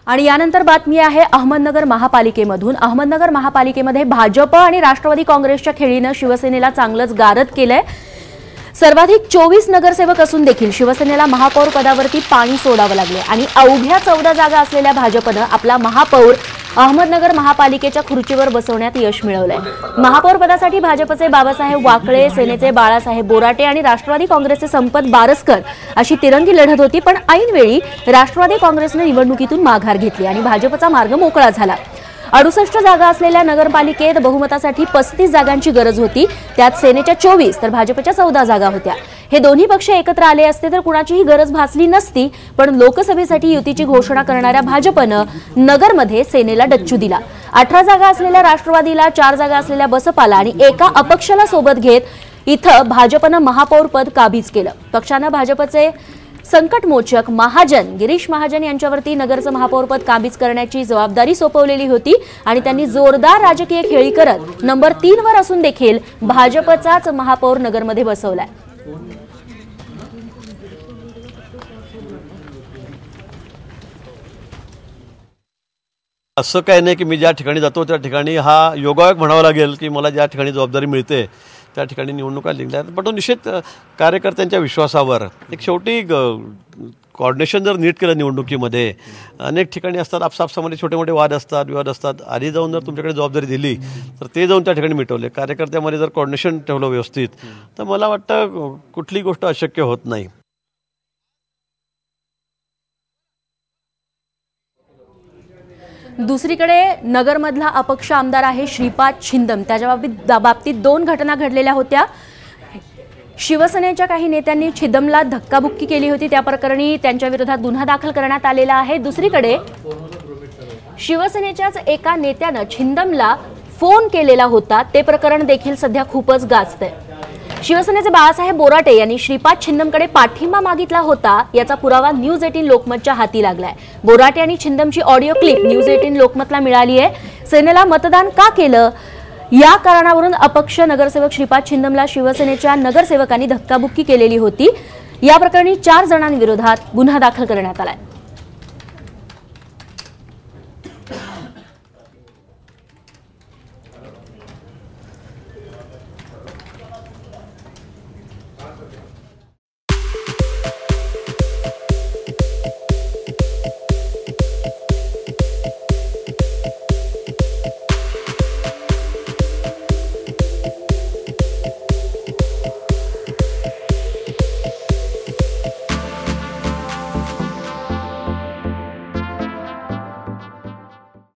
आणि यानंतर बातमी आहे अहमदनगर महापालिकेमधून। अहमदनगर महापालिकेमध्ये भाजप आणि राष्ट्रवादी काँग्रेसच्या खेळीने शिवसेनेला चांगलंच गारद केलंय। सर्वाधिक 24 नगरसेवक असून देखील शिवसेनेला महापौर पदावरती पाणी सोडावं लागले आणि अवघ्या 14 जागा असलेल्या भाजपनं आपला महापौर अहमदनगर महापालिकेच्या खुर्चीवर बसवण्यात यश मिळवलंय। महापौर पदासाठी भाजपचे बाबासाहेब वाकळे, सेनेचे बाळासाहेब बोराटे आणि राष्ट्रवादी काँग्रेसचे संपत बारसकर अशी तिरंगी लढत होती, पण ऐनवेळी राष्ट्रवादी काँग्रेसने निवडणुकीतून माघार घेतली आणि भाजपचा मार्ग मोकळा झाला। 68 जागा असलेल्या नगरपालिकेत बहुमतासाठी 35 जागांची गरज होती, त्यात सेनेच्या 24 तर भाजपच्या 14 जागा होत्या। हे दोन्ही पक्ष एकत्र आले असते तर कुणाचीही गरज भासली नसती, पण लोकसभेसाठी युतीची घोषणा करणाऱ्या भाजपनं नगरमध्ये सेनेला डच्चू दिला। 18 जागा असलेल्या राष्ट्रवादीला, 4 जागा असलेल्या बसपाला आणि एका अपक्षाला सोबत घेत इथं भाजपनं महापौर पद काबीज केलं। पक्षानं भाजपचे संकटमोचक महाजन गिरीश महाजन यांच्यावरती नगरचं महापौरपद काबीज करण्याची जबाबदारी सोपवलेली होती आणि त्यांनी जोरदार राजकीय खेळी करत नंबर 3 वर असून देखील भाजपचाच महापौर नगरमध्ये बसवलाय। असं काही नाही की मी ज्या ठिकाणी जातो त्या ठिकाणी हा योगायोग म्हणावा लागेल की मला ज्या ठिकाणी जबाबदारी मिळते त्या ठिकाणी निवडणुका जिंकल्या, पण तो निश्चित कार्यकर्त्यांच्या विश्वासावर एक शेवटी कोऑर्डिनेशन जर नीट केलं निवडणुकीमध्ये अनेक ठिकाणी असतात आपसापसामध्ये छोटे मोठे वाद असतात, विवाद असतात। आधी जाऊन जर तुमच्याकडे जबाबदारी दिली तर ते जाऊन त्या ठिकाणी मिटवले, कार्यकर्त्यामध्ये जर कोऑर्डिनेशन ठेवलं व्यवस्थित तर मला वाटतं कुठली गोष्ट अशक्य होत नाही। दुसरीकडे नगरमधला अपक्ष आमदार आहे श्रीपाद छिंदम, त्याच्या बाबतीत 2 घटना घडलेल्या होत्या। शिवसेनेच्या काही नेत्यांनी छिंदमला धक्काबुक्की केली होती, त्या प्रकरणी त्यांच्या विरोधात गुन्हा दाखल करण्यात आलेला आहे। दुसरीकडे शिवसेनेच्याच एका नेत्यानं छिंदमला फोन केलेला होता, ते प्रकरण देखील सध्या खूपच गाजतंय। शिवसेनेचे बाळासाहेब बोराटे यांनी श्रीपाद छिंदमकडे पाठिंबा मागितला होता, याचा पुरावा न्यूज 18 लोकमतच्या हाती लागलाय। बोराटे आणि छिंदमची ऑडिओ क्लिप न्यूज 18 लोकमतला मिळाली आहे। सेनेला मतदान का केलं या कारणावरून अपक्ष नगरसेवक श्रीपाद छिंदमला शिवसेनेच्या नगरसेवकांनी धक्काबुक्की केलेली होती। या प्रकरणी 4 जणांविरोधात गुन्हा दाखल करण्यात आलाय।